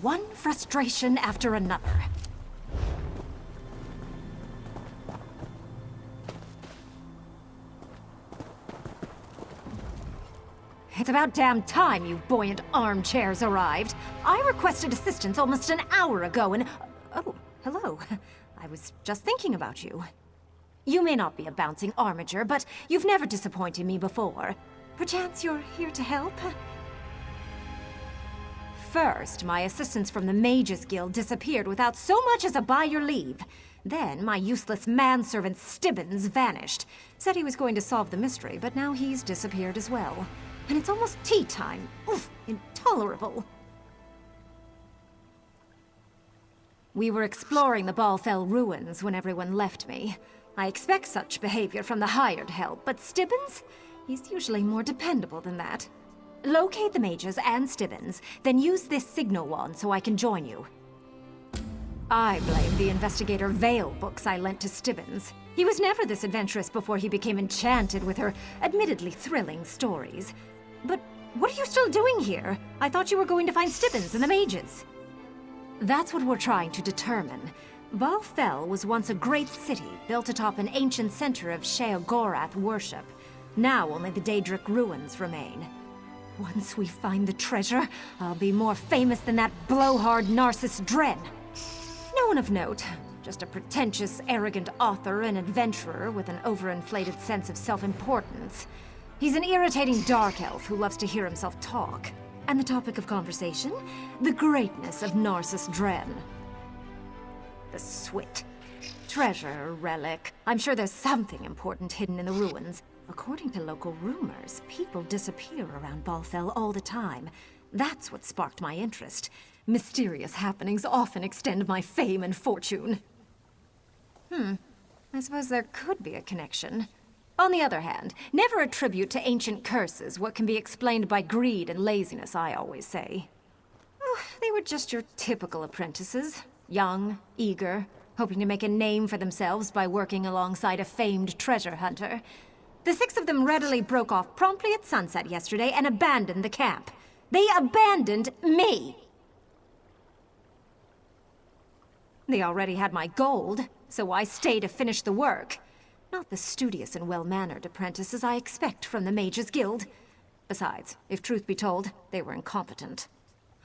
one frustration after another. It's about damn time you buoyant armchairs arrived. I requested assistance almost an hour ago and... Oh, hello. I was just thinking about you. You may not be a bouncing armature, but you've never disappointed me before. Perchance you're here to help? First, my assistants from the Mages Guild disappeared without so much as a by your leave. Then, my useless manservant Stibbins vanished. Said he was going to solve the mystery, but now he's disappeared as well. And it's almost tea time. Oof, intolerable. We were exploring the Vvardenfell ruins when everyone left me. I expect such behavior from the hired help, but Stibbins? He's usually more dependable than that. Locate the mages and Stibbins, then use this signal wand so I can join you. I blame the Investigator Vale books I lent to Stibbins. He was never this adventurous before he became enchanted with her admittedly thrilling stories. But what are you still doing here? I thought you were going to find Stibbins and the mages. That's what we're trying to determine. Vvardenfell was once a great city built atop an ancient center of Sheogorath worship. Now only the Daedric ruins remain. Once we find the treasure, I'll be more famous than that blowhard Narcissus Dren. No one of note, just a pretentious, arrogant author and adventurer with an overinflated sense of self-importance. He's an irritating dark elf who loves to hear himself talk. And the topic of conversation? The greatness of Narcissus Dren. The Swit. Treasure, relic. I'm sure there's something important hidden in the ruins. According to local rumors, people disappear around Vvardenfell all the time. That's what sparked my interest. Mysterious happenings often extend my fame and fortune. I suppose there could be a connection. On the other hand, never attribute to ancient curses what can be explained by greed and laziness, I always say. Oh, they were just your typical apprentices. Young, eager, hoping to make a name for themselves by working alongside a famed treasure hunter. The 6 of them readily broke off promptly at sunset yesterday and abandoned the camp. They abandoned me! They already had my gold, so I stayed to finish the work. Not the studious and well-mannered apprentices I expect from the Mages Guild. Besides, if truth be told, they were incompetent.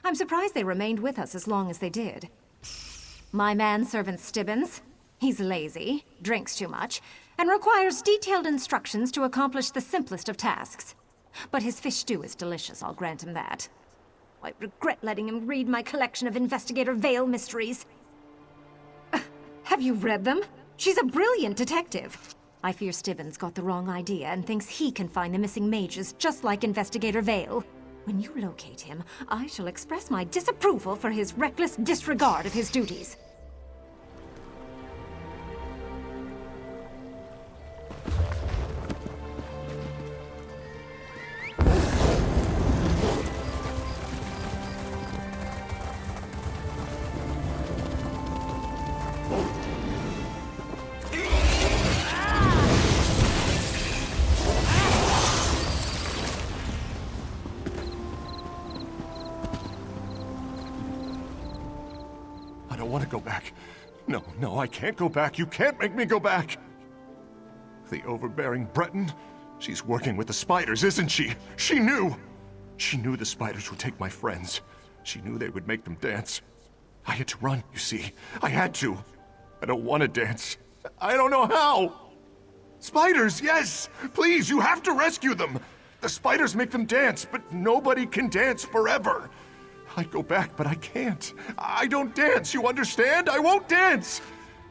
I'm surprised they remained with us as long as they did. My manservant Stibbins, he's lazy, drinks too much, and requires detailed instructions to accomplish the simplest of tasks. But his fish stew is delicious, I'll grant him that. I regret letting him read my collection of Investigator Vale mysteries. Have you read them? She's a brilliant detective. I fear Stibbins got the wrong idea and thinks he can find the missing mages just like Investigator Vale. When you locate him, I shall express my disapproval for his reckless disregard of his duties. I don't want to go back. No, I can't go back. You can't make me go back. The overbearing Breton? She's working with the spiders, isn't she? She knew! She knew the spiders would take my friends. She knew they would make them dance. I had to run, you see. I had to. I don't want to dance. I don't know how! Spiders, yes! Please, you have to rescue them! The spiders make them dance, but nobody can dance forever. I'd go back, but I can't. I don't dance, you understand? I won't dance!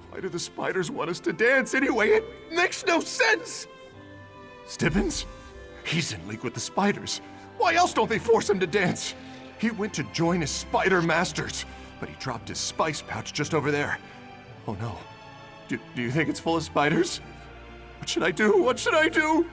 Why do the spiders want us to dance anyway? It makes no sense! Stibbins? He's in league with the spiders. Why else don't they force him to dance? He went to join his spider masters, but he dropped his spice pouch just over there. Oh no. Do you think it's full of spiders? What should I do? What should I do?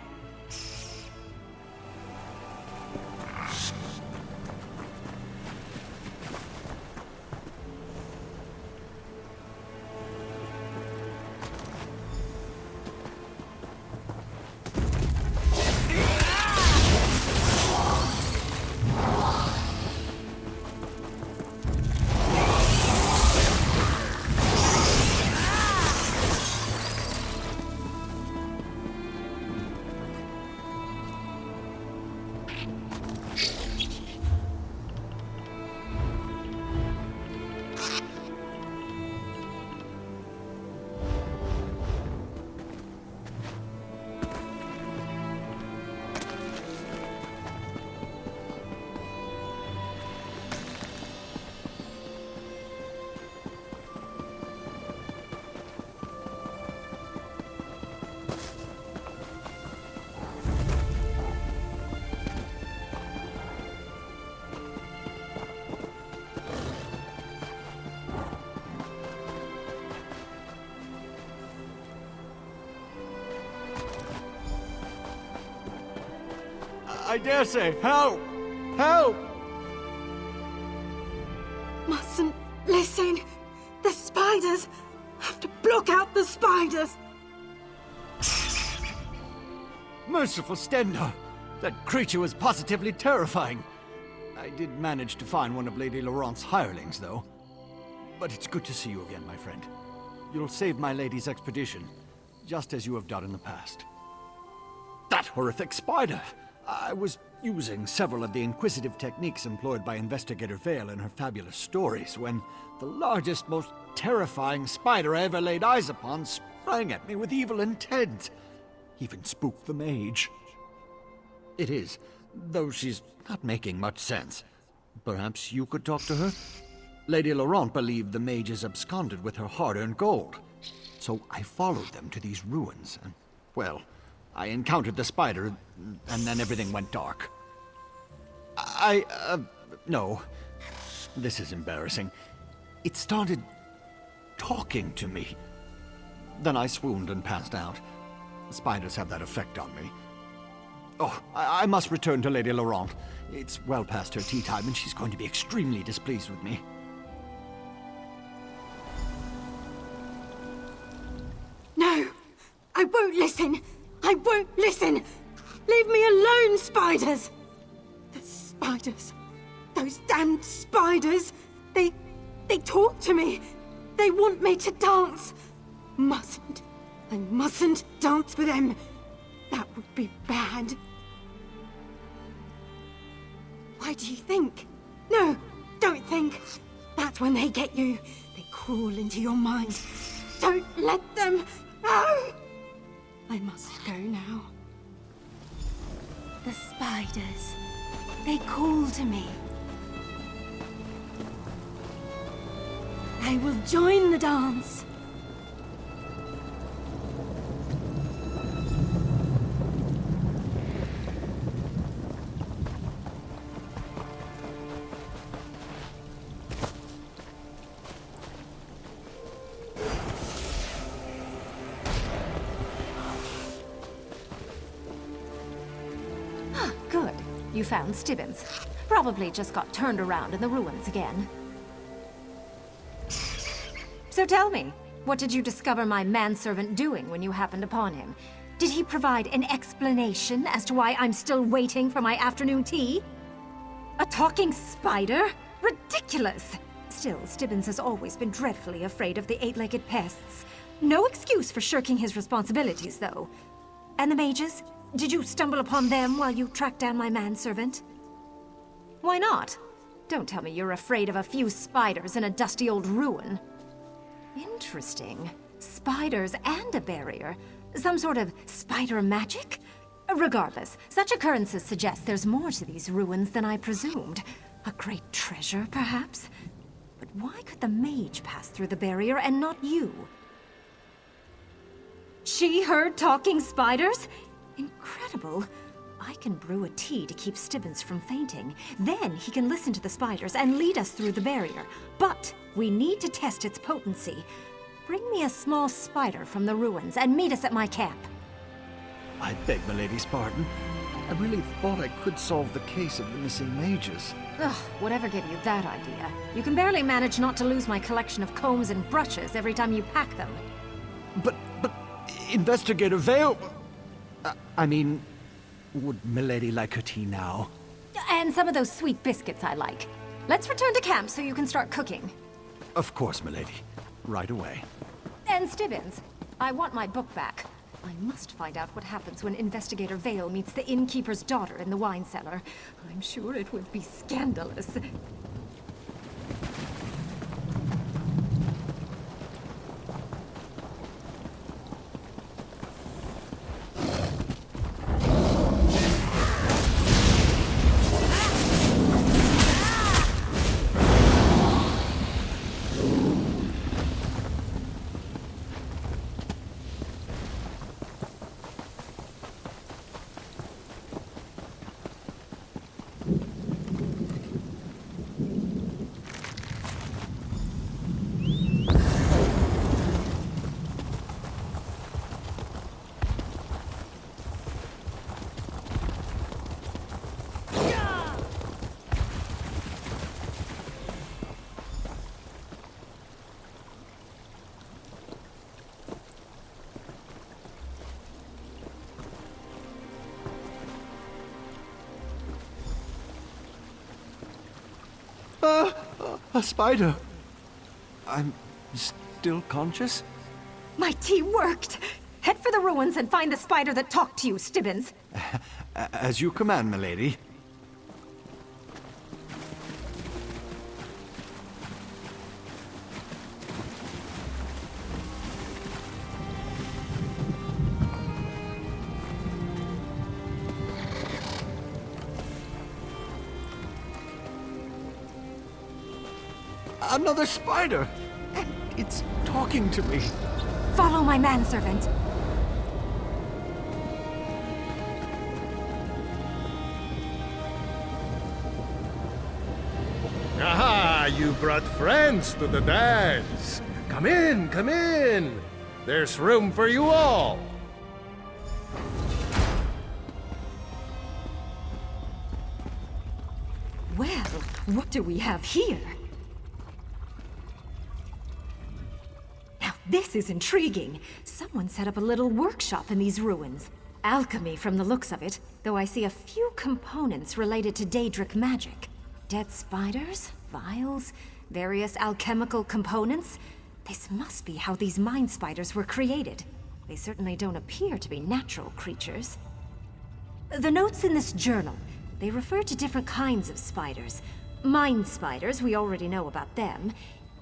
I dare say. Help! Help! Mustn't listen. The spiders. Have to block out the spiders. Merciful Stendar! That creature was positively terrifying. I did manage to find one of Lady Laurent's hirelings, though. But it's good to see you again, my friend. You'll save my lady's expedition, just as you have done in the past. That horrific spider! I was using several of the inquisitive techniques employed by Investigator Vale in her fabulous stories when the largest, most terrifying spider I ever laid eyes upon sprang at me with evil intent. Even spooked the mage. It is, though she's not making much sense. Perhaps you could talk to her? Lady Laurent believed the mages absconded with her hard-earned gold. So I followed them to these ruins, and, well, I encountered the spider, and then everything went dark. No. This is embarrassing. It started talking to me. Then I swooned and passed out. Spiders have that effect on me. Oh, I must return to Lady Laurent. It's well past her tea time, and she's going to be extremely displeased with me. No, I won't listen. I won't listen. Leave me alone, spiders. The spiders. Those damned spiders. They talk to me. They want me to dance. I mustn't dance with them. That would be bad. Why do you think? No, don't think. That's when they get you. They crawl into your mind. Don't let them. No! I must go now. The spiders. They call to me. I will join the dance. Good. You found Stibbins. Probably just got turned around in the ruins again. So tell me, what did you discover my manservant doing when you happened upon him? Did he provide an explanation as to why I'm still waiting for my afternoon tea? A talking spider? Ridiculous! Still, Stibbins has always been dreadfully afraid of the eight-legged pests. No excuse for shirking his responsibilities, though. And the mages? Did you stumble upon them while you tracked down my manservant? Why not? Don't tell me you're afraid of a few spiders in a dusty old ruin. Interesting. Spiders and a barrier. Some sort of spider magic? Regardless, such occurrences suggest there's more to these ruins than I presumed. A great treasure, perhaps? But why could the mage pass through the barrier and not you? She heard talking spiders? Incredible. I can brew a tea to keep Stibbins from fainting. Then he can listen to the spiders and lead us through the barrier. But we need to test its potency. Bring me a small spider from the ruins and meet us at my camp. I beg Milady's pardon. I really thought I could solve the case of the missing mages. Ugh, whatever gave you that idea? You can barely manage not to lose my collection of combs and brushes every time you pack them. But Investigator Vale... I mean, would Milady like her tea now? And some of those sweet biscuits I like. Let's return to camp so you can start cooking. Of course, Milady. Right away. And Stibbins, I want my book back. I must find out what happens when Investigator Vale meets the innkeeper's daughter in the wine cellar. I'm sure it would be scandalous. A spider! I'm still conscious? My tea worked! Head for the ruins and find the spider that talked to you, Stibbins. As you command, milady. Another spider! And it's talking to me. Follow my manservant. Aha! You brought friends to the dance. Come in, come in. There's room for you all. Well, what do we have here? Now this is intriguing. Someone set up a little workshop in these ruins. Alchemy from the looks of it, though I see a few components related to Daedric magic. Dead spiders, vials, various alchemical components. This must be how these mind spiders were created. They certainly don't appear to be natural creatures. The notes in this journal, they refer to different kinds of spiders. Mind spiders, we already know about them.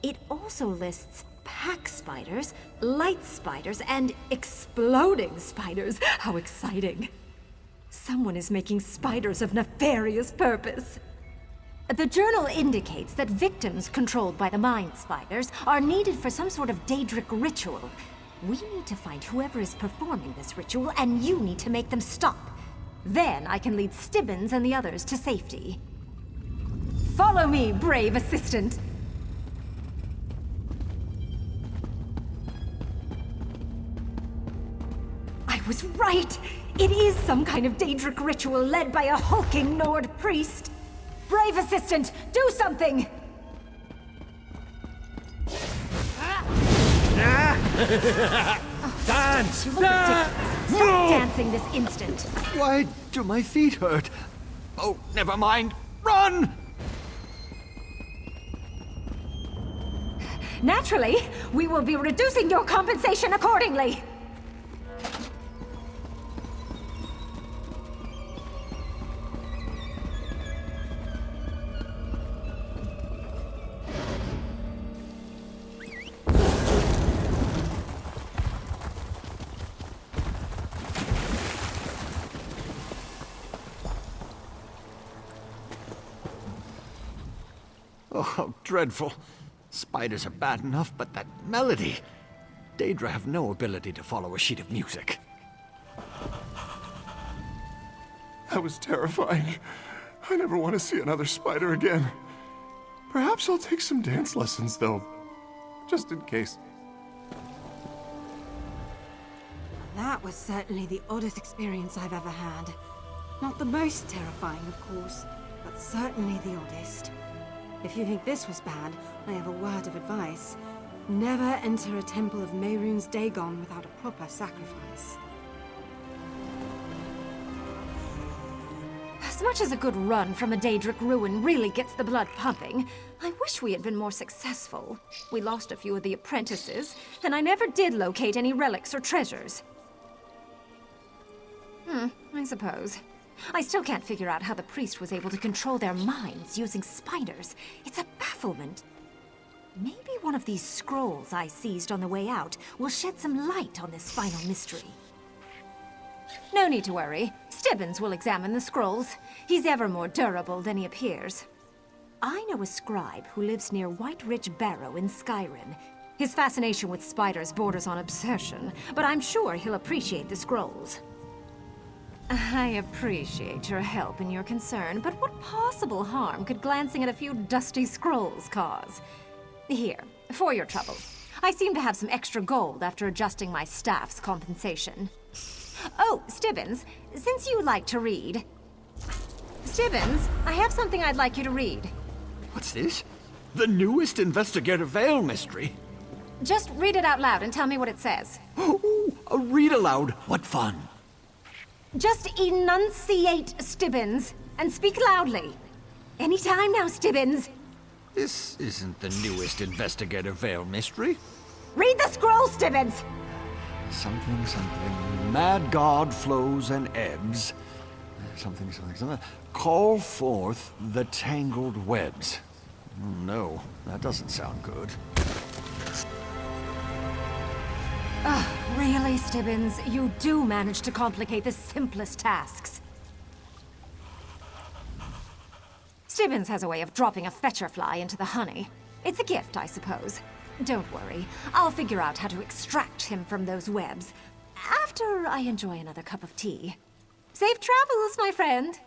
It also lists pack spiders, light spiders, and exploding spiders. How exciting. Someone is making spiders of nefarious purpose. The journal indicates that victims controlled by the mind spiders are needed for some sort of Daedric ritual. We need to find whoever is performing this ritual, and you need to make them stop. Then I can lead Stibbins and the others to safety. Follow me, brave assistant! I was right! It is some kind of Daedric ritual led by a hulking Nord priest! Brave assistant, do something! Dance! You look ridiculous. Stop dancing this instant. Why do my feet hurt? Oh, never mind. Run! Naturally, we will be reducing your compensation accordingly. Oh, how dreadful. Spiders are bad enough, but that melody. Daedra have no ability to follow a sheet of music. That was terrifying. I never want to see another spider again. Perhaps I'll take some dance lessons, though. Just in case. That was certainly the oddest experience I've ever had. Not the most terrifying, of course, but certainly the oddest. If you think this was bad, I have a word of advice. Never enter a temple of Mehrunes Dagon without a proper sacrifice. As much as a good run from a Daedric ruin really gets the blood pumping, I wish we had been more successful. We lost a few of the apprentices, and I never did locate any relics or treasures. I suppose. I still can't figure out how the priest was able to control their minds using spiders. It's a bafflement. Maybe one of these scrolls I seized on the way out will shed some light on this final mystery. No need to worry. Stibbins will examine the scrolls. He's ever more durable than he appears. I know a scribe who lives near White Ridge Barrow in Skyrim. His fascination with spiders borders on obsession, but I'm sure he'll appreciate the scrolls. I appreciate your help and your concern, but what possible harm could glancing at a few dusty scrolls cause? Here, for your trouble. I seem to have some extra gold after adjusting my staff's compensation. Oh, Stibbins, since you like to read... Stibbins, I have something I'd like you to read. What's this? The newest Investigator Vale mystery? Just read it out loud and tell me what it says. Oh, a read aloud. What fun. Just enunciate, Stibbins, and speak loudly. Any time now, Stibbins. This isn't the newest investigative veil mystery. Read the scroll, Stibbins! Something, something. Mad god flows and ebbs. Something, something, something. Call forth the tangled webs. No, that doesn't sound good. Really, Stibbins? You do manage to complicate the simplest tasks. Stibbins has a way of dropping a fetcher fly into the honey. It's a gift, I suppose. Don't worry. I'll figure out how to extract him from those webs after I enjoy another cup of tea. Safe travels, my friend.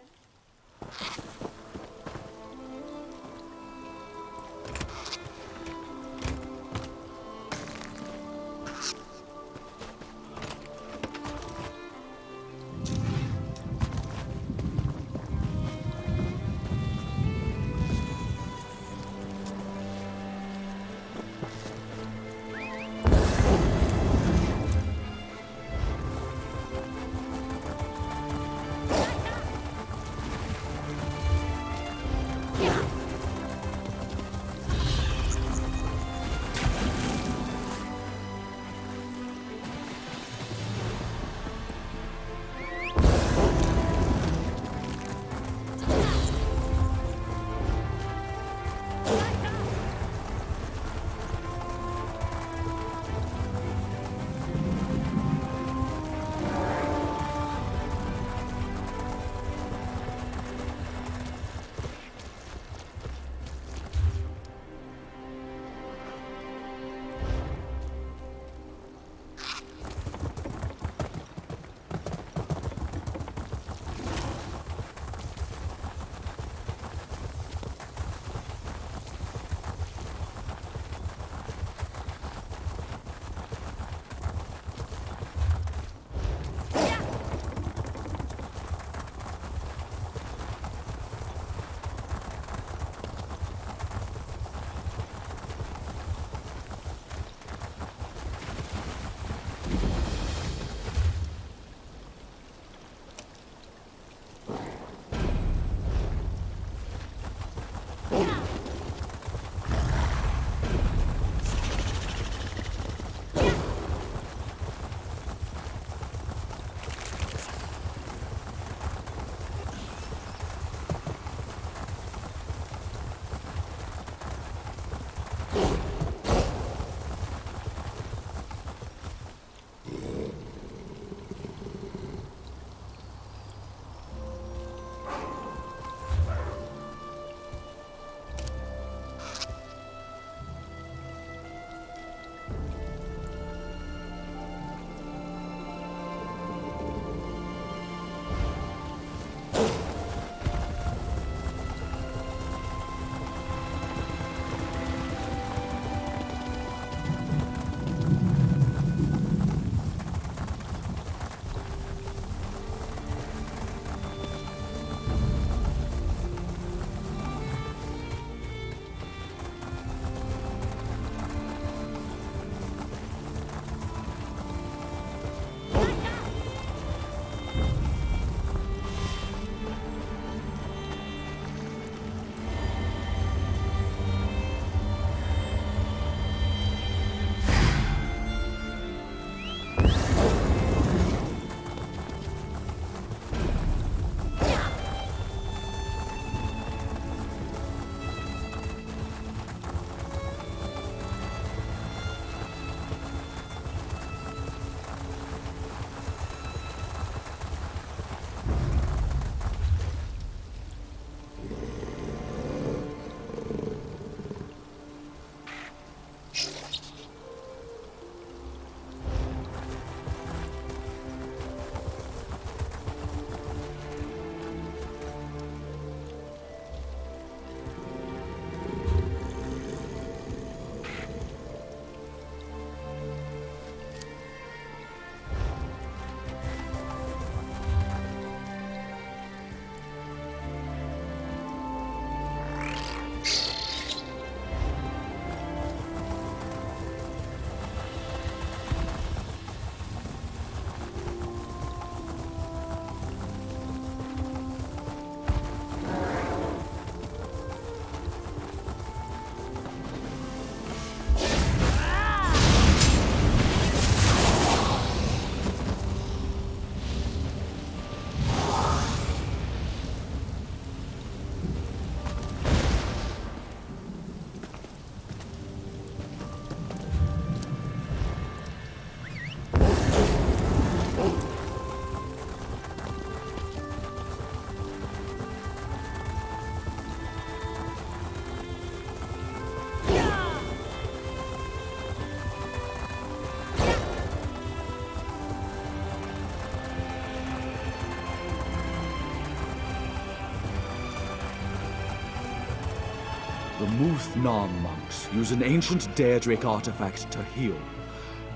Muthnan monks use an ancient Daedric artifact to heal.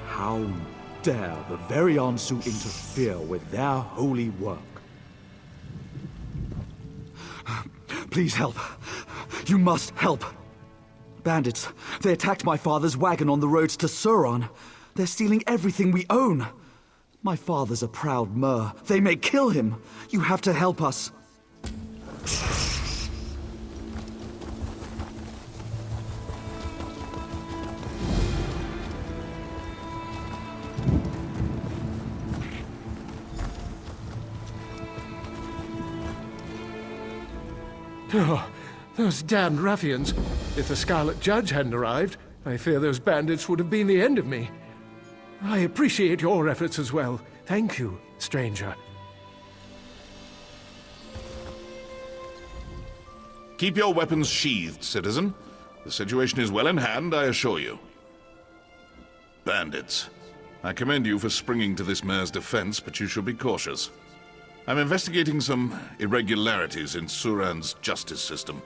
How dare the Veriansu interfere with their holy work? Please help. You must help. Bandits, they attacked my father's wagon on the roads to Sauron. They're stealing everything we own. My father's a proud Mer. They may kill him. You have to help us. Oh, those damned ruffians. If the Scarlet Judge hadn't arrived, I fear those bandits would have been the end of me. I appreciate your efforts as well. Thank you, stranger. Keep your weapons sheathed, citizen. The situation is well in hand, I assure you. Bandits. I commend you for springing to this mayor's defense, but you should be cautious. I'm investigating some irregularities in Suran's justice system.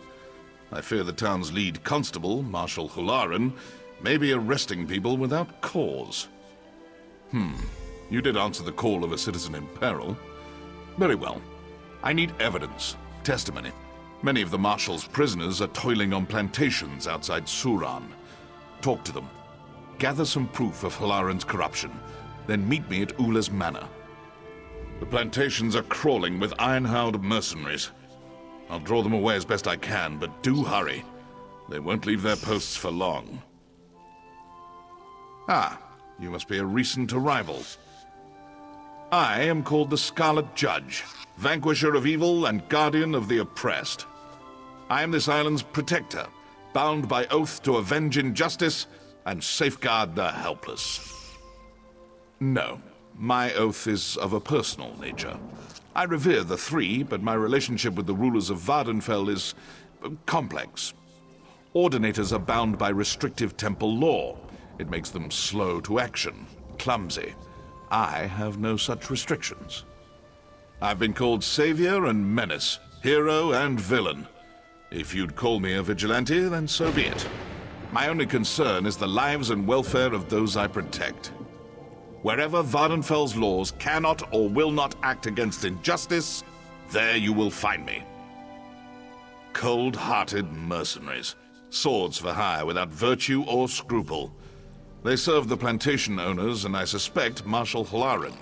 I fear the town's lead constable, Marshal Hularan, may be arresting people without cause. You did answer the call of a citizen in peril. Very well. I need evidence, testimony. Many of the Marshal's prisoners are toiling on plantations outside Suran. Talk to them. Gather some proof of Hularan's corruption. Then meet me at Ula's Manor. The plantations are crawling with iron-howled mercenaries. I'll draw them away as best I can, but do hurry. They won't leave their posts for long. Ah, you must be a recent arrival. I am called the Scarlet Judge, vanquisher of evil and guardian of the oppressed. I am this island's protector, bound by oath to avenge injustice and safeguard the helpless. No, my oath is of a personal nature. I revere the three, but my relationship with the rulers of Vvardenfell is complex. Ordinators are bound by restrictive temple law. It makes them slow to action, clumsy. I have no such restrictions. I've been called savior and menace, hero and villain. If you'd call me a vigilante, then so be it. My only concern is the lives and welfare of those I protect. Wherever Vvardenfell's laws cannot or will not act against injustice, there you will find me. Cold-hearted mercenaries, swords for hire without virtue or scruple. They serve the plantation owners, and I suspect Marshal Hularan.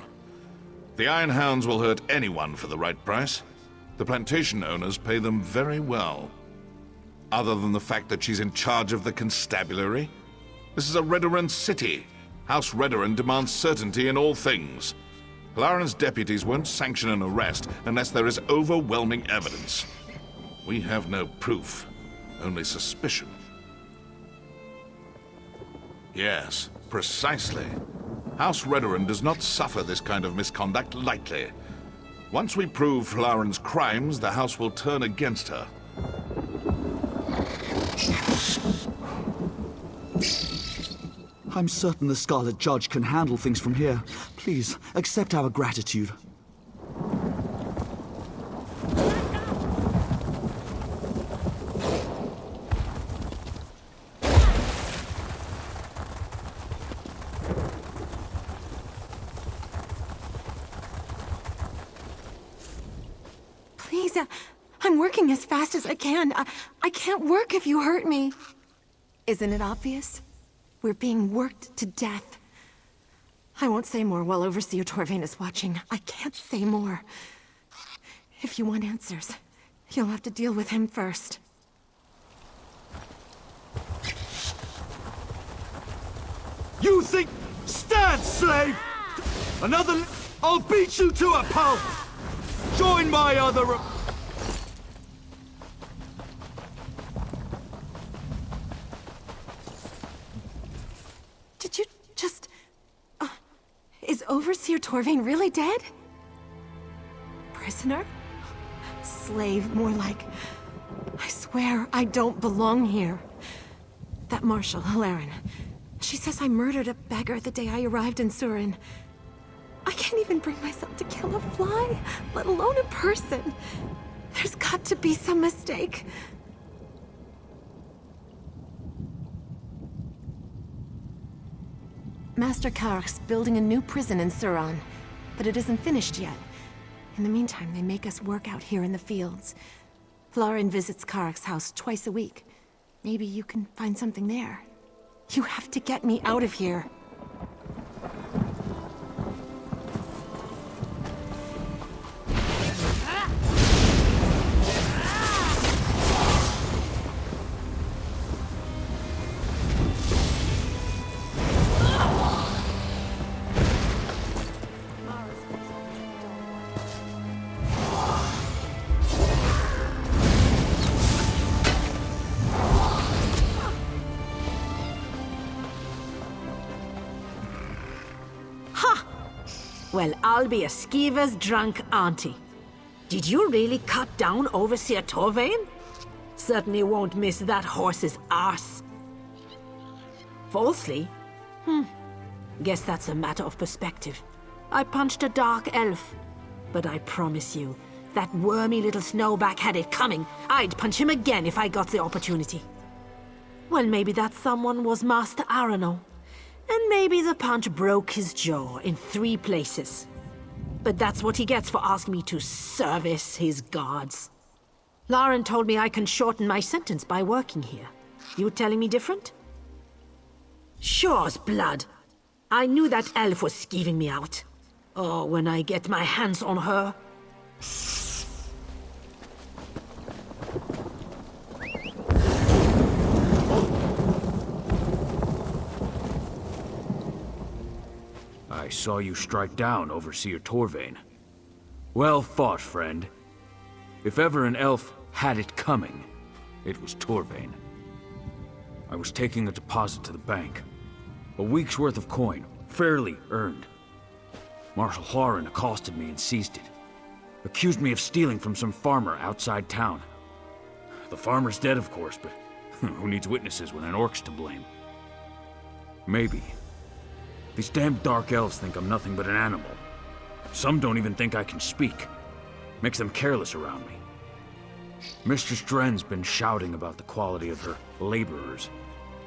The Iron Hounds will hurt anyone for the right price. The plantation owners pay them very well. Other than the fact that she's in charge of the constabulary, this is a Redoran city. House Redoran demands certainty in all things. Hularan's deputies won't sanction an arrest unless there is overwhelming evidence. We have no proof, only suspicion. Yes, precisely. House Redoran does not suffer this kind of misconduct lightly. Once we prove Hularan's crimes, the House will turn against her. I'm certain the Scarlet Judge can handle things from here. Please, accept our gratitude. Please, I'm working as fast as I can. I can't work if you hurt me. Isn't it obvious? We're being worked to death. I won't say more while Overseer Torvain is watching. I can't say more. If you want answers, you'll have to deal with him first. You think... Stand, slave! Another... I'll beat you to a pulp! Join my other... Did you just... is Overseer Torvain really dead? Prisoner? Slave, more like... I swear I don't belong here. That Marshal, Hularan. She says I murdered a beggar the day I arrived in Surin. I can't even bring myself to kill a fly, let alone a person. There's got to be some mistake. Master Kark's building a new prison in Suran, but it isn't finished yet. In the meantime, they make us work out here in the fields. Lauren visits Kark's house twice a week. Maybe you can find something there. You have to get me out of here. Well, I'll be a skeever's drunk auntie. Did you really cut down Overseer Torvain? Certainly won't miss that horse's arse. Falsely? Guess that's a matter of perspective. I punched a dark elf. But I promise you, that wormy little snowback had it coming. I'd punch him again if I got the opportunity. Well, maybe that someone was Master Arano. And maybe the punch broke his jaw in 3 places. But that's what he gets for asking me to service his gods. Lauren told me I can shorten my sentence by working here. You telling me different? Sure's blood. I knew that elf was skeeving me out. Oh, when I get my hands on her. I saw you strike down Overseer Torvain. Well fought, friend. If ever an elf had it coming, it was Torvain. I was taking a deposit to the bank. A week's worth of coin, fairly earned. Marshal Lauren accosted me and seized it. Accused me of stealing from some farmer outside town. The farmer's dead, of course, but who needs witnesses when an orc's to blame? Maybe. These damn dark elves think I'm nothing but an animal. Some don't even think I can speak. Makes them careless around me. Mistress Dren's been shouting about the quality of her laborers.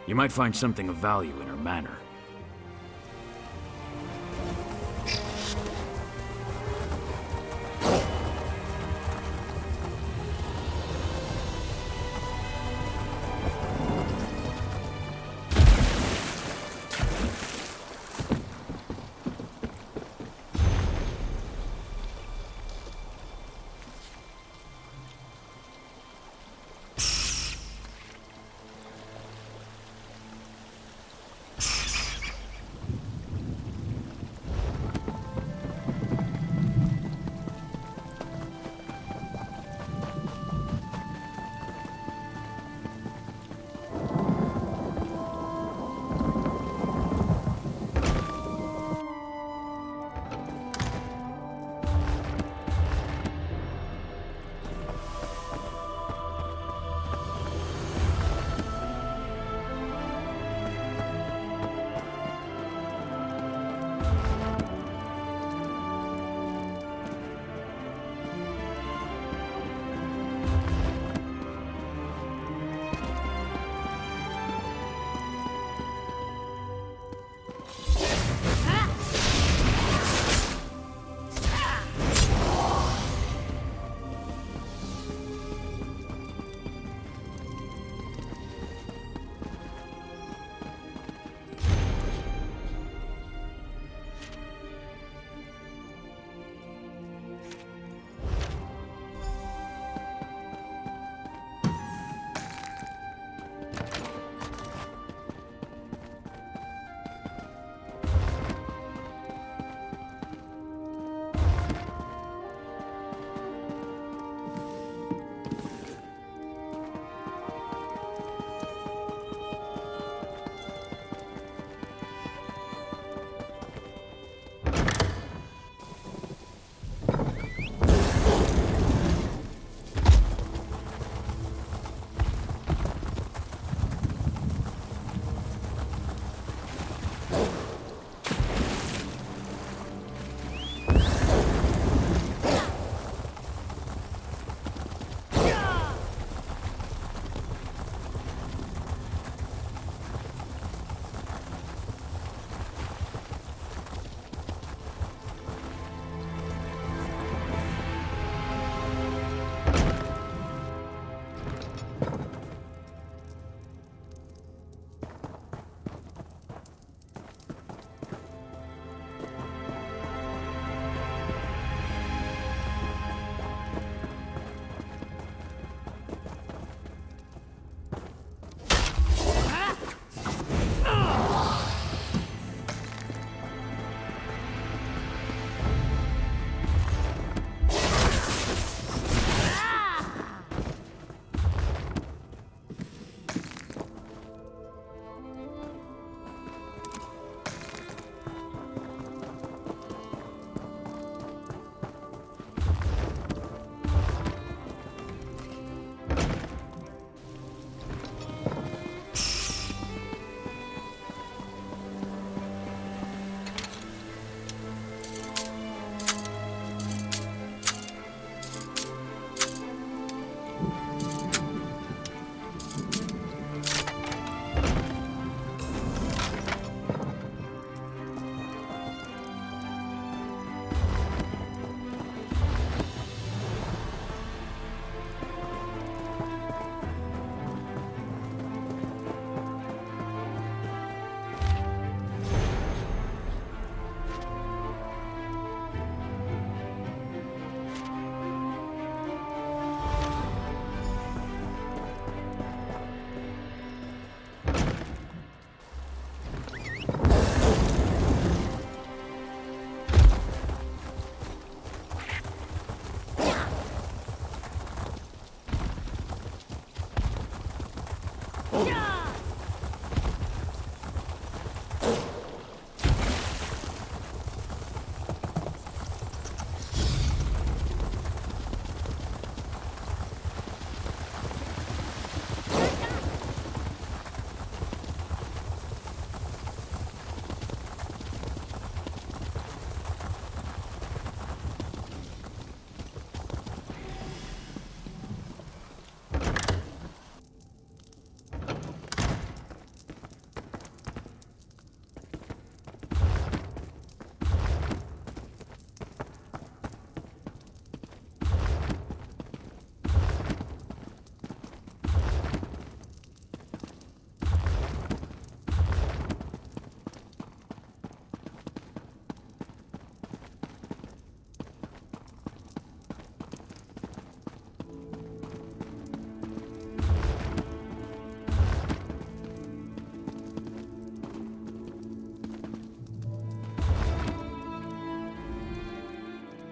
You might find something of value in her manner.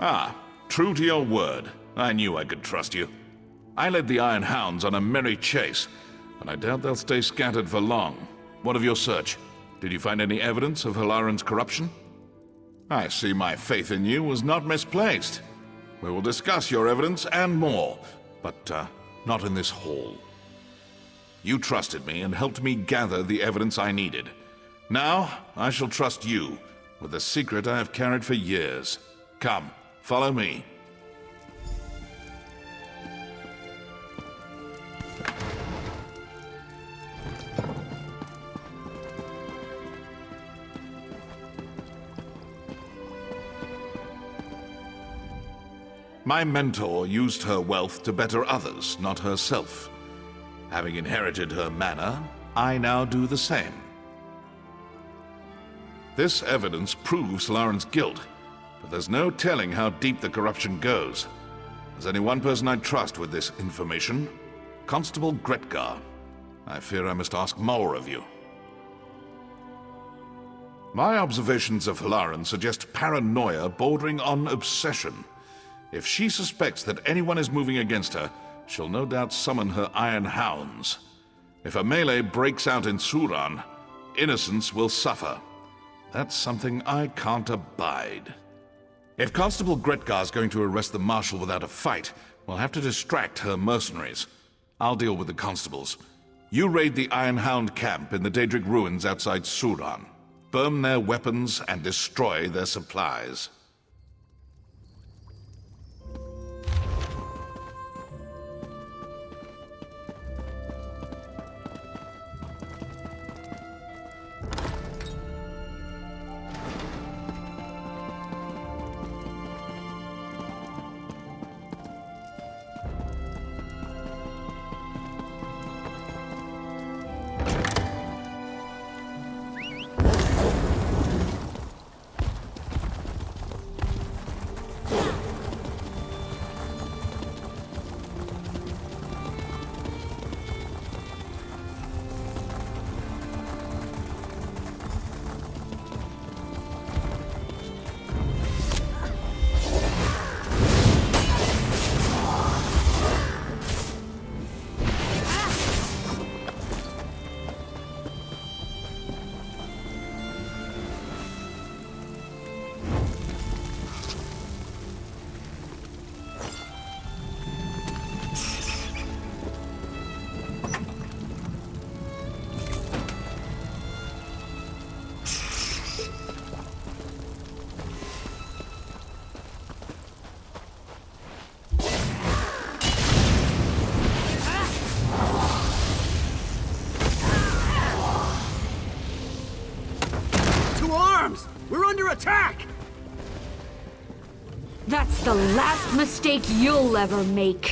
Ah, true to your word. I knew I could trust you. I led the Iron Hounds on a merry chase, and I doubt they'll stay scattered for long. What of your search? Did you find any evidence of Halaran's corruption? I see my faith in you was not misplaced. We will discuss your evidence and more, but not in this hall. You trusted me and helped me gather the evidence I needed. Now, I shall trust you with a secret I have carried for years. Come, follow me. My mentor used her wealth to better others, not herself. Having inherited her manor, I now do the same. This evidence proves Halaran's guilt, but there's no telling how deep the corruption goes. There's only one person I trust with this information, Constable Gretgar. I fear I must ask more of you. My observations of Halaran suggest paranoia bordering on obsession. If she suspects that anyone is moving against her, she'll no doubt summon her Iron Hounds. If a melee breaks out in Suran, innocents will suffer. That's something I can't abide. If Constable Gretgar's going to arrest the Marshal without a fight, we'll have to distract her mercenaries. I'll deal with the constables. You raid the Iron Hound camp in the Daedric ruins outside Suran. Burn their weapons and destroy their supplies. We're under attack! That's the last mistake you'll ever make.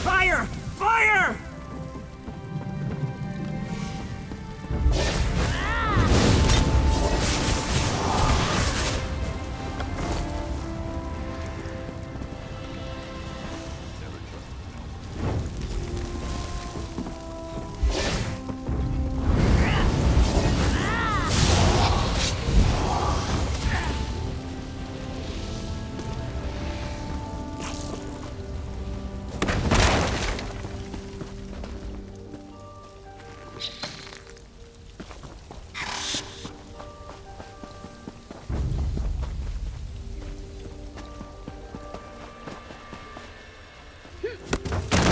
Fire! Fire!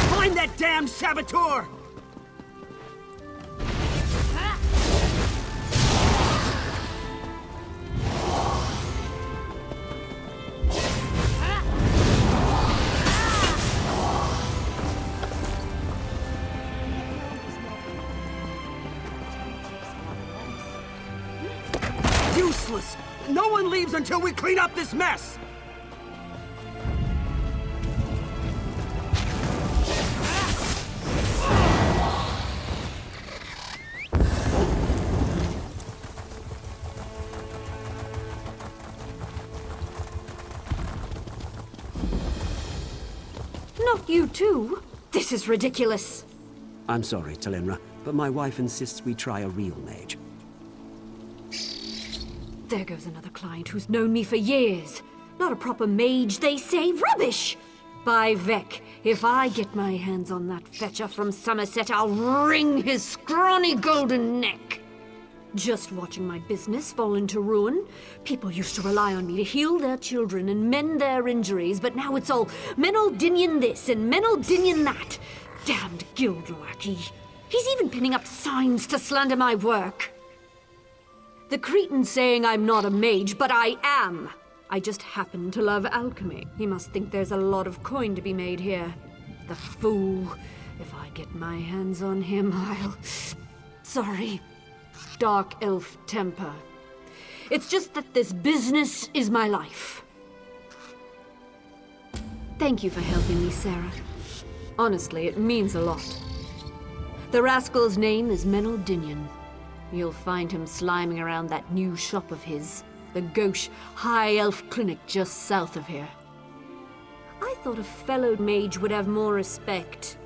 Find that damned saboteur! Useless! No one leaves until we clean up this mess! Not you too. This is ridiculous. I'm sorry, Talenra, but my wife insists we try a real mage. There goes another client who's known me for years. Not a proper mage, they say. Rubbish! By Vec, if I get my hands on that fetcher from Somerset, I'll wring his scrawny golden neck. Just watching my business fall into ruin. People used to rely on me to heal their children and mend their injuries, but now it's all Menaldinian this and Menaldinian that. Damned guild lackey. He's even pinning up signs to slander my work. The Cretan's saying I'm not a mage, but I am. I just happen to love alchemy. He must think there's a lot of coin to be made here. The fool. If I get my hands on him, I'll... Sorry. Dark elf temper. It's just that this business is my life. Thank you for helping me, Sarah. Honestly, it means a lot. The rascal's name is Menaldinian. You'll find him sliming around that new shop of his, the Gauche High Elf Clinic just south of here. I thought a fellow mage would have more respect.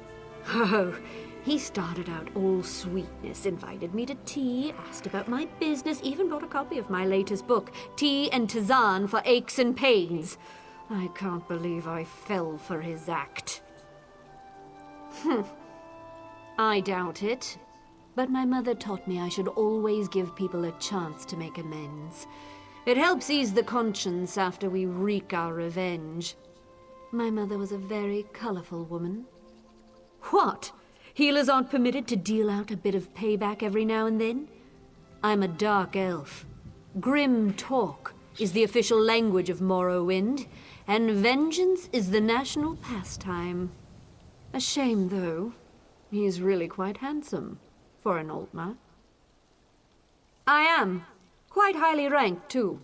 Oh, he started out all sweetness, invited me to tea, asked about my business, even bought a copy of my latest book, Tea and Tisane for Aches and Pains. I can't believe I fell for his act. I doubt it. But my mother taught me I should always give people a chance to make amends. It helps ease the conscience after we wreak our revenge. My mother was a very colorful woman. What? Healers aren't permitted to deal out a bit of payback every now and then? I'm a dark elf. Grim talk is the official language of Morrowind, and vengeance is the national pastime. A shame, though. He's really quite handsome. For an old man. I am. Quite highly ranked, too.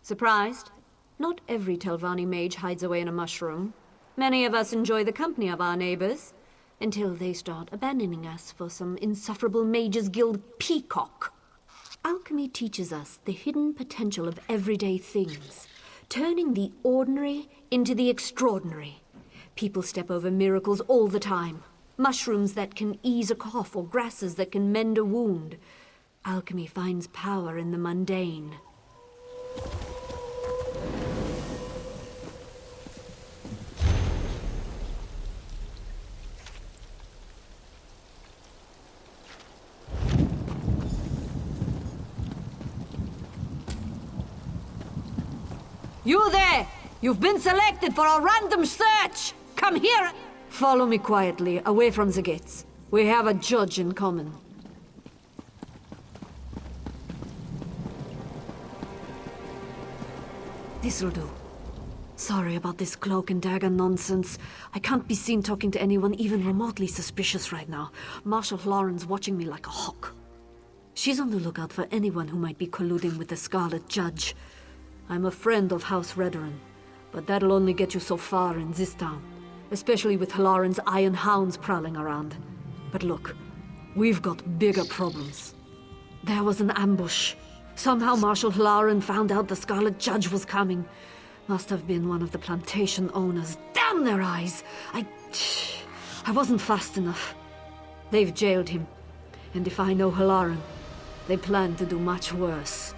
Surprised? Not every Telvanni mage hides away in a mushroom. Many of us enjoy the company of our neighbors, until they start abandoning us for some insufferable mages guild peacock. Alchemy teaches us the hidden potential of everyday things, turning the ordinary into the extraordinary. People step over miracles all the time. Mushrooms that can ease a cough or grasses that can mend a wound. Alchemy finds power in the mundane. You there! You've been selected for a random search! Come here! Follow me quietly, away from the gates. We have a judge in common. This'll do. Sorry about this cloak and dagger nonsense. I can't be seen talking to anyone even remotely suspicious right now. Marshal Lauren's watching me like a hawk. She's on the lookout for anyone who might be colluding with the Scarlet Judge. I'm a friend of House Redoran, but that'll only get you so far in this town. Especially with Halaran's iron hounds prowling around. But look, we've got bigger problems. There was an ambush. Somehow Marshal Halaran found out the Scarlet Judge was coming. Must have been one of the plantation owners. Damn their eyes! I wasn't fast enough. They've jailed him. And if I know Halaran, they plan to do much worse.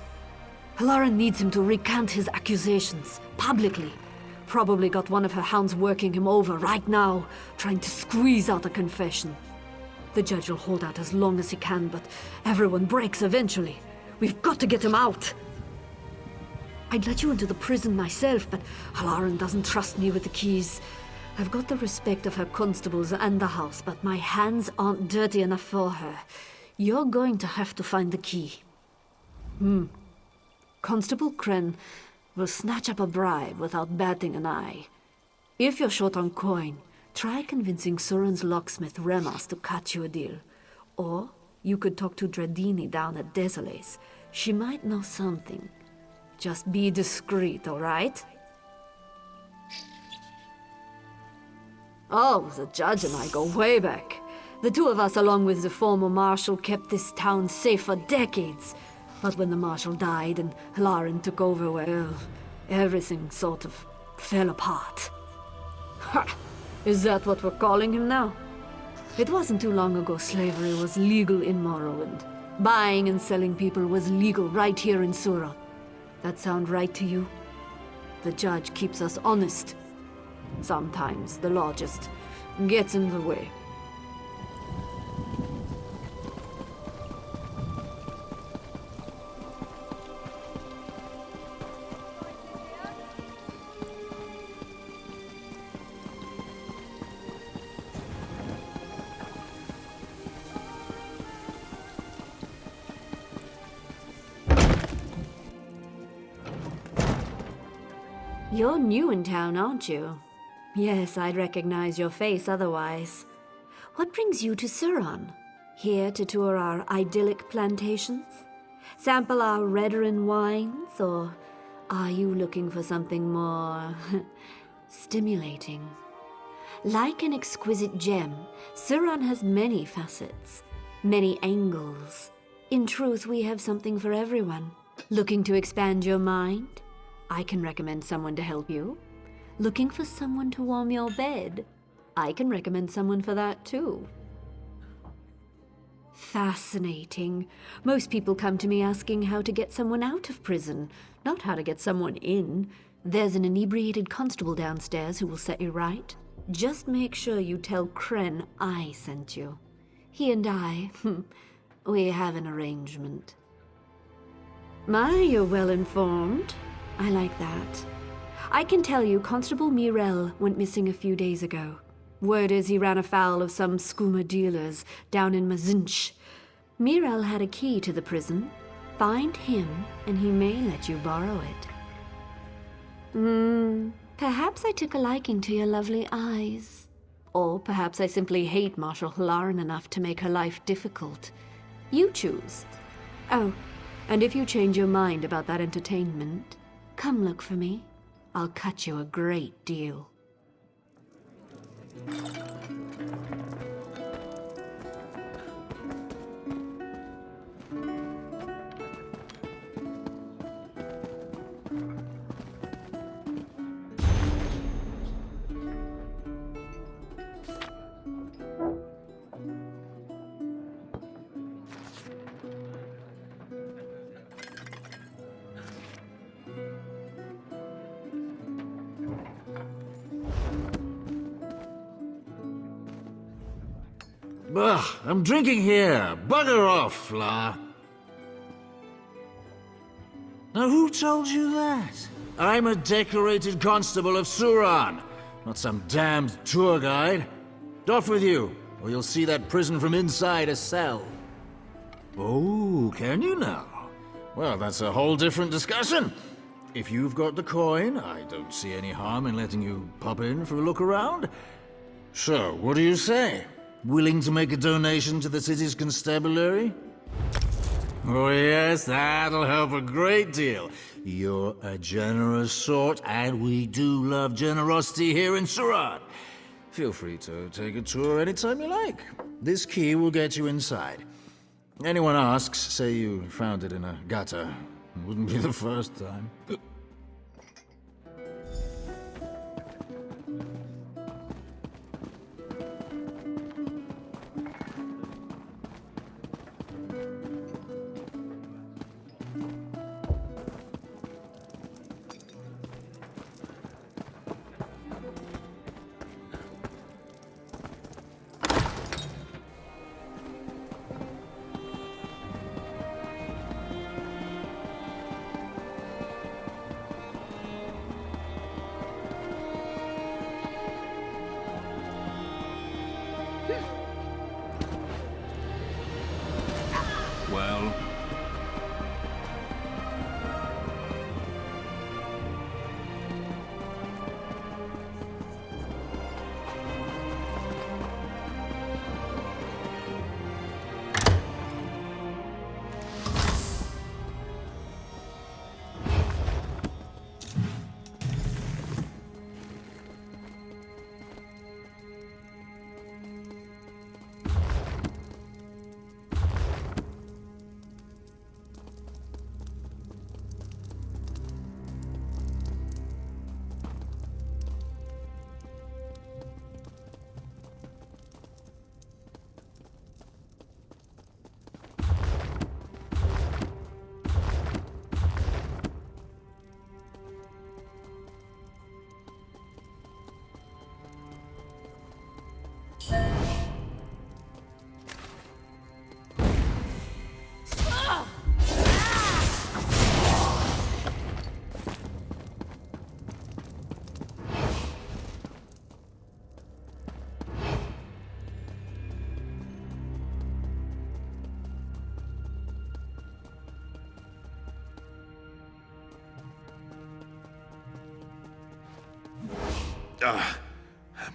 Halaran needs him to recant his accusations, publicly. Probably got one of her hounds working him over right now, trying to squeeze out a confession. The judge will hold out as long as he can, but everyone breaks eventually. We've got to get him out. I'd let you into the prison myself, but Halaran doesn't trust me with the keys. I've got the respect of her constables and the house, but my hands aren't dirty enough for her. You're going to have to find the key. Constable Kren will snatch up a bribe without batting an eye. If you're short on coin, try convincing Suran's locksmith Remas to cut you a deal. Or you could talk to Dredini down at Desolace. She might know something. Just be discreet, all right? Oh, the judge and I go way back. The two of us, along with the former marshal, kept this town safe for decades. But when the marshal died and Halaran took over, well, everything sort of fell apart. Ha! Is that what we're calling him now? It wasn't too long ago slavery was legal in Morrowind. Buying and selling people was legal right here in Sura. That sound right to you? The judge keeps us honest. Sometimes the law just gets in the way. You're new in town, aren't you? Yes, I'd recognize your face otherwise. What brings you to Suran? Here to tour our idyllic plantations? Sample our Redoran wines? Or are you looking for something more stimulating? Like an exquisite gem, Suran has many facets, many angles. In truth, we have something for everyone. Looking to expand your mind? I can recommend someone to help you. Looking for someone to warm your bed? I can recommend someone for that too. Fascinating. Most people come to me asking how to get someone out of prison, not how to get someone in. There's an inebriated constable downstairs who will set you right. Just make sure you tell Kren I sent you. He and I, we have an arrangement. You're well informed. I like that. I can tell you Constable Mirel went missing a few days ago. Word is he ran afoul of some skooma dealers down in Mazinch. Mirel had a key to the prison. Find him, and he may let you borrow it. Perhaps I took a liking to your lovely eyes. Or perhaps I simply hate Marshal Halaran enough to make her life difficult. You choose. Oh, and if you change your mind about that entertainment, come look for me. I'll cut you a great deal. Ugh, I'm drinking here. Bugger off, Fla. Now who told you that? I'm a decorated constable of Suran, not some damned tour guide. Off with you, or you'll see that prison from inside a cell. Oh, can you now? Well, that's a whole different discussion. If you've got the coin, I don't see any harm in letting you pop in for a look around. So, what do you say? Willing to make a donation to the city's constabulary? Oh yes, that'll help a great deal. You're a generous sort, and we do love generosity here in Surat. Feel free to take a tour anytime you like. This key will get you inside. Anyone asks, say you found it in a gutter. It wouldn't be the first time.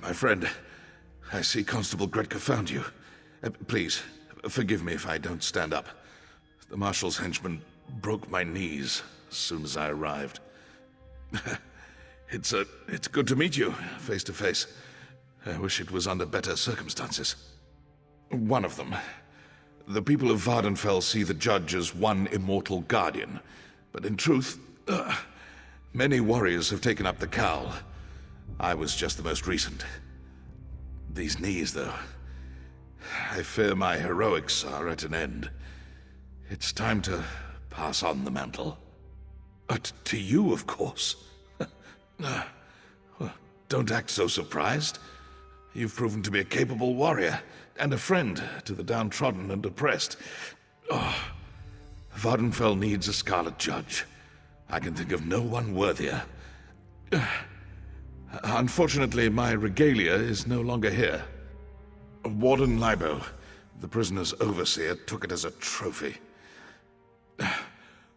My friend, I see Constable Gretka found you. Please, forgive me if I don't stand up. The Marshal's henchman broke my knees as soon as I arrived. It's good to meet you, face to face. I wish it was under better circumstances. One of them. The people of Vvardenfell see the Judge as one immortal guardian. But in truth, many warriors have taken up the cowl. I was just the most recent. These knees, though. I fear my heroics are at an end. It's time to pass on the mantle. To you, of course. Don't act so surprised. You've proven to be a capable warrior, and a friend to the downtrodden and oppressed. Vvardenfell needs a Scarlet Judge. I can think of no one worthier. Unfortunately, my regalia is no longer here. Warden Libo, the prisoner's overseer, took it as a trophy.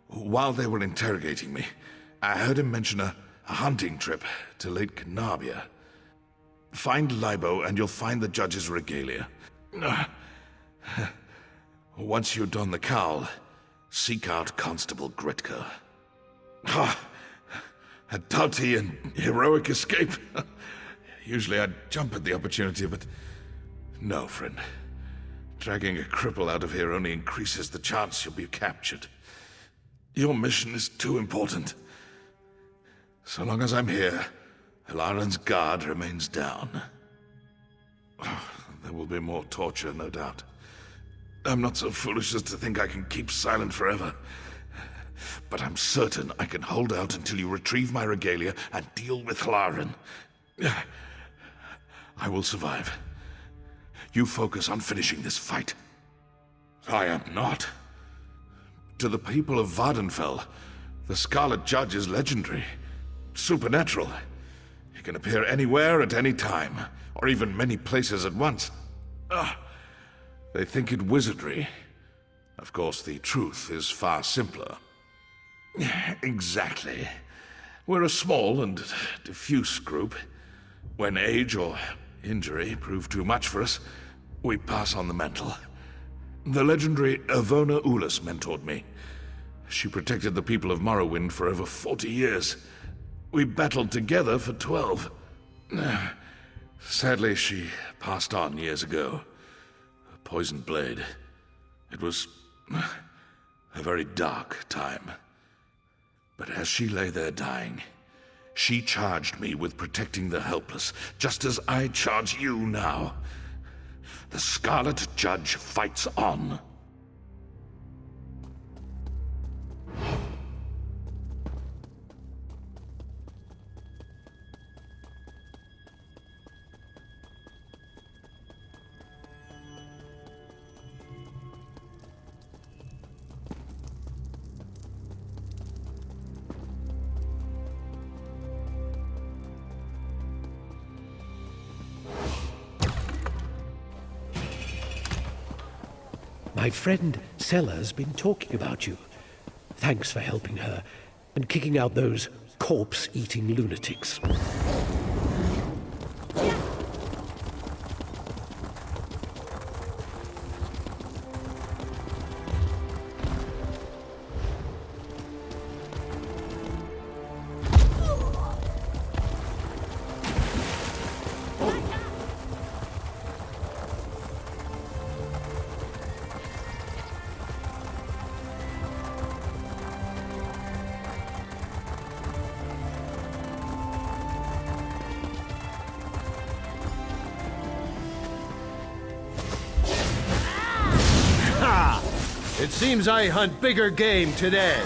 While they were interrogating me, I heard him mention a hunting trip to Lake Canabia. Find Libo and you'll find the Judge's regalia. Once you don the cowl, seek out Constable Gretka. A doughty and heroic escape. Usually I'd jump at the opportunity, but no, friend. Dragging a cripple out of here only increases the chance you'll be captured. Your mission is too important. So long as I'm here, Hilaren's guard remains down. There will be more torture, no doubt. I'm not so foolish as to think I can keep silent forever. But I'm certain I can hold out until you retrieve my regalia and deal with Hilaren. I will survive. You focus on finishing this fight. I am not. To the people of Vvardenfell, the Scarlet Judge is legendary, supernatural. He can appear anywhere at any time, or even many places at once. They think it wizardry. Of course, the truth is far simpler. Exactly. We're a small and diffuse group. When age or injury prove too much for us, we pass on the mantle. The legendary Avona Ulis mentored me. She protected the people of Morrowind for over 40 years. We battled together for 12. Sadly, she passed on years ago. A poisoned blade. It was a very dark time. But as she lay there dying, she charged me with protecting the helpless, just as I charge you now. The Scarlet Judge fights on. My friend Sella's been talking about you. Thanks for helping her and kicking out those corpse-eating lunatics. It seems I hunt bigger game today.